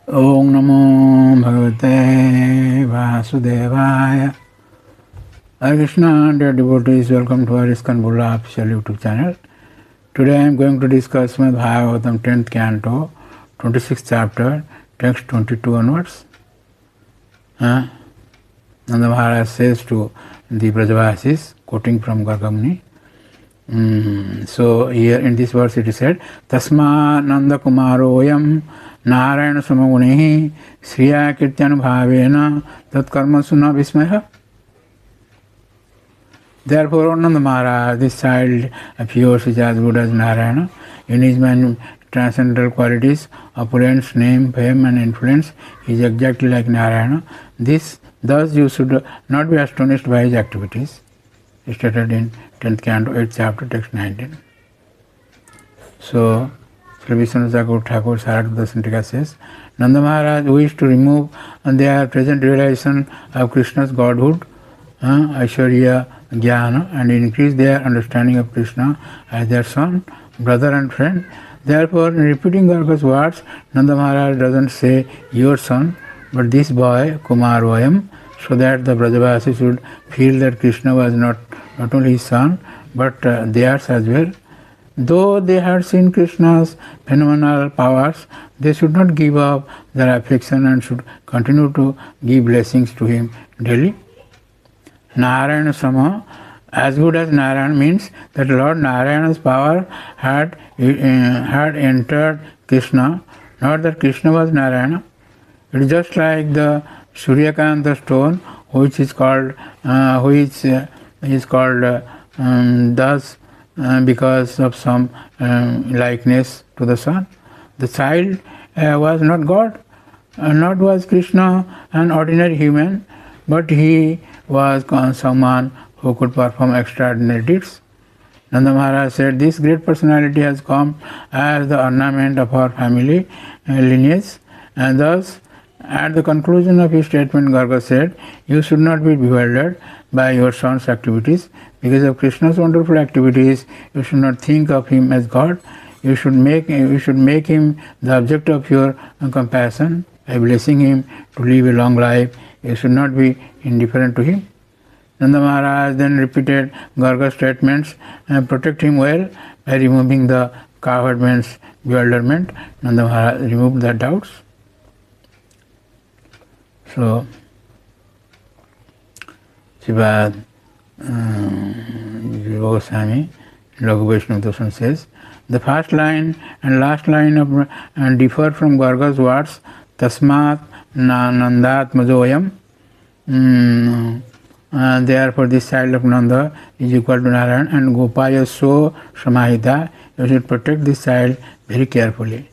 Om Namo Bhagavate Vasudevaya. Hare Krishna, dear devotees, welcome to our ISKCON Bulla official YouTube channel. Today I am going to discuss Srimad Bhagavatam 10th canto, 26th chapter, text 22 onwards. Nanda Maharaj says to the Brajavasis, quoting from Gargamuni. So here in this verse it is said, Tasma Nanda Kumaroyam Narayana Samagunehi Sriya Kirtyanubhavena Tat Karma Suna Vismaya. Therefore, Nanda Maharaj, this child appears as good as Narayana. In his transcendental qualities, opulence, name, fame and influence, he is exactly like Narayana. Thus you should not be astonished by his activities. Stated in 10th canto, 8th chapter, text 19. So, Sri Vishnu Thakur Sarat Dasantika says, Nanda Maharaj wished to remove their present realization of Krishna's godhood, Aishwarya, Jnana, and increase their understanding of Krishna as their son, brother and friend. Therefore, in repeating Garga's words, Nanda Maharaj doesn't say your son, but this boy, Kumar Vayam, so that the Brajavasis should feel that Krishna was not only his son, but theirs as well. Though they had seen Krishna's phenomenal powers, they should not give up their affection and should continue to give blessings to him daily. Narayana Sama, as good as Narayana, means that Lord Narayana's power had entered Krishna, not that Krishna was Narayana. It is just like the Suryakanta stone, which is called thus because of some likeness to the sun. The child was not God, not was Krishna an ordinary human, but he was someone who could perform extraordinary deeds. Nanda Maharaj said, this great personality has come as the ornament of our family lineage, and thus at the conclusion of his statement, Garga said, you should not be bewildered by your son's activities. Because of Krishna's wonderful activities, you should not think of him as God. You should make him the object of your compassion by blessing him to live a long life. You should not be indifferent to him. Nanda Maharaj then repeated Garga's statements and protect him well by removing the cowherd man's bewilderment. Nanda Maharaj removed the doubts. So, Sripad Goswami, Laghu Vaishnava Darshan says, the first line and last line of differ from Garga's words, Tasmat Nandat Majoyam. Therefore, this child of Nanda is equal to Narayan, and Gopaya so Samahita. You should protect this child very carefully.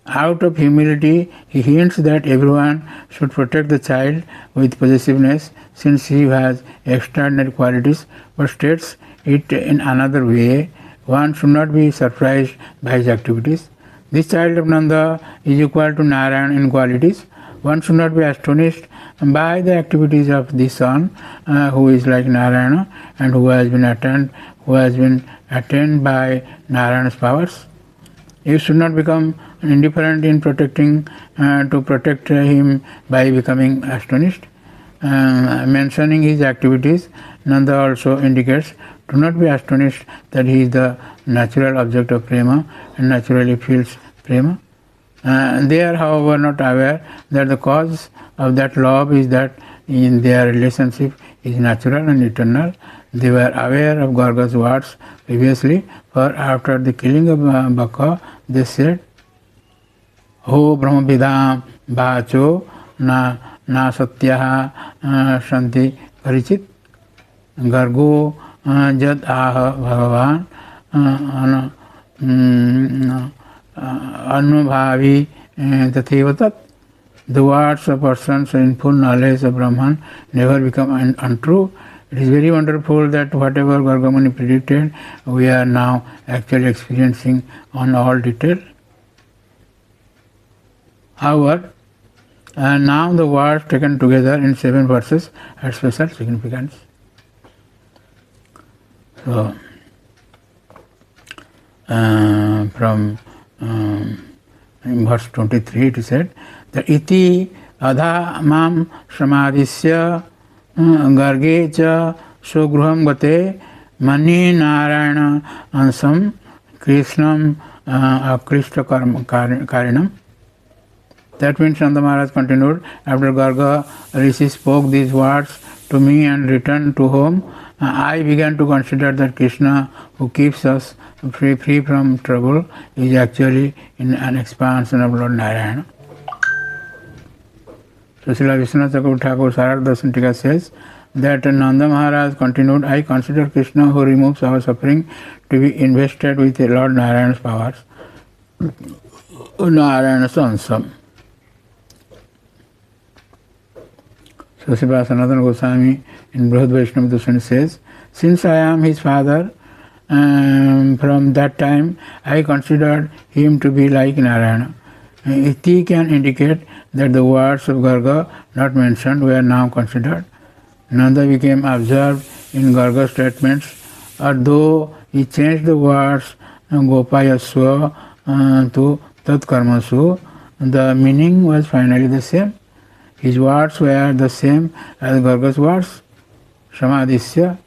Out of humility, he hints that everyone should protect the child with possessiveness, since he has extraordinary qualities, but states it in another way. One should not be surprised by his activities. This child of Nanda is equal to Narayan in qualities. One should not be astonished by the activities of the son, who is like Narayana and who has been attained by Narayana's powers. You should not become indifferent in to protect him by becoming astonished. Mentioning his activities, Nanda also indicates, do not be astonished that he is the natural object of prema and naturally feels prema. They are, however, not aware that the cause of that love is that in their relationship is natural and eternal. They were aware of Garga's words previously, for after the killing of Baka, they said, Ho Brahmavidam Bhacho na Satyaha Shanti Parichit Gargo Jad Aha Bhagavan Anubhavi Tathivatat. The words of persons in full knowledge of Brahman never become untrue. It is very wonderful that whatever Gargamuni predicted, we are now actually experiencing on all detail. However, now the words taken together in 7 verses have special significance. So, from In verse 23 it is said that iti adha mam samadhisya garge cha sugruham gate mani narayana ansam krishnam akrishta karinam. That means Nanda Maharaj continued, after Garga Rishi spoke these words to me and returned to home, I began to consider that Krishna, who keeps us free from trouble, is actually in an expansion of Lord Narayana. So Srila Vishwanath Chakravarti Thakur Sarar Darshan Tika says that Nanda Maharaj continued, I consider Krishna, who removes our suffering, to be invested with Lord Narayana's powers, Narayana's ansam. So Srila Sanatana Goswami in Brihad Vaishnava Dushan says, since I am his father, from that time I considered him to be like Narayana. Iti can indicate that the words of Garga not mentioned were now considered. Nanda became absorbed in Garga's statements, although he changed the words Gopayaswa to Tat Karmasu, the meaning was finally the same. His words were the same as Garga's words, Samadhisya.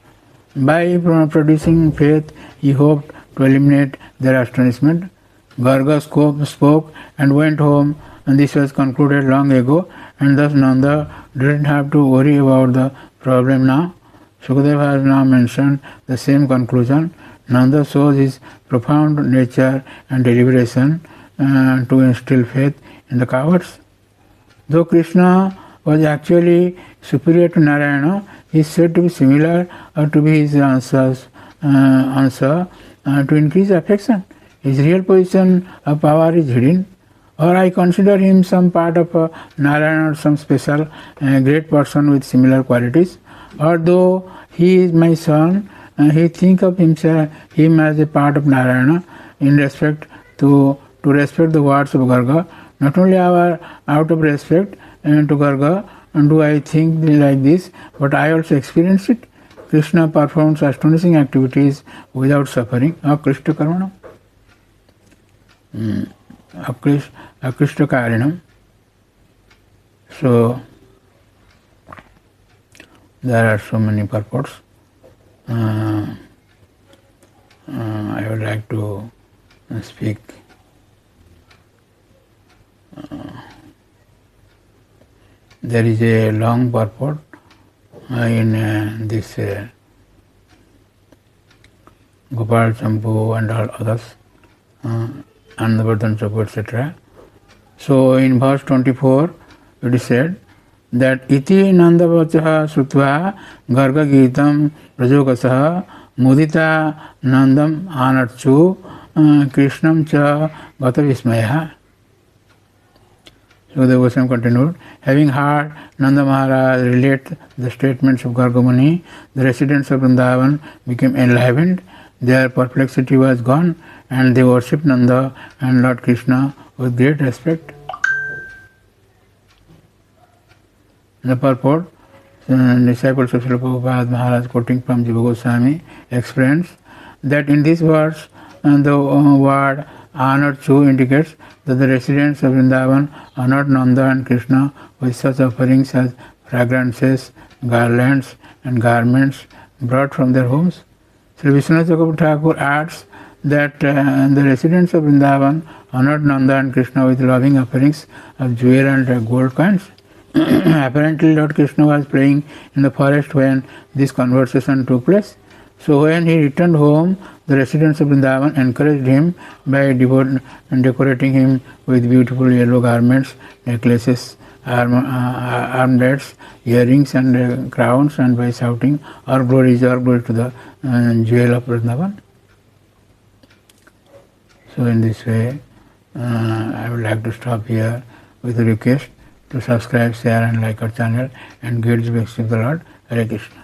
By producing faith, he hoped to eliminate their astonishment. Garga spoke and went home, and this was concluded long ago, and thus Nanda didn't have to worry about the problem now. Sukadeva has now mentioned the same conclusion. Nanda shows his profound nature and deliberation to instill faith in the cowards. Though Krishna was actually superior to Narayana, he is said to be similar or to be his answer to increase affection. His real position of power is hidden, or I consider him some part of Narayana or some special great person with similar qualities. Although he is my son, he think of him as a part of Narayana in respect to respect the words of Garga. Not only out of respect to Garga do I think like this, but I also experience it. Krishna performs astonishing activities without suffering. Akrishta karmanam. Akrishta karinam. So there are so many purports. I would like to speak. There is a long purport in this Gopal Champu and all others, and Govardhan Champu, etc. So in verse 24 it is said that iti nandavachaha srutva garga gitam prajogasaha mudita nandam anarchu krishnam cha gata vismayaha. So the Goswami continued, having heard Nanda Maharaj relate the statements of Garga Muni, the residents of Vrindavan became enlivened, their perplexity was gone, and they worshipped Nanda and Lord Krishna with great respect. The purport, disciples of Srila Prabhupada Maharaj quoting from Jiva Goswami explains that in this verse the word Anarchu indicates that the residents of Vrindavan honored Nanda and Krishna with such offerings as fragrances, garlands and garments brought from their homes. Sri Vishwanath Chakravarti Thakur adds that the residents of Vrindavan honored Nanda and Krishna with loving offerings of jewel and gold coins. Apparently Lord Krishna was playing in the forest when this conversation took place. So when he returned home, the residents of Vrindavan encouraged him by decorating him with beautiful yellow garments, necklaces, armlets, earrings and crowns, and by shouting, "All glory is all glory to the jewel of Vrindavan." So in this way, I would like to stop here with a request to subscribe, share and like our channel and get the blessing of the Lord. Hare Krishna.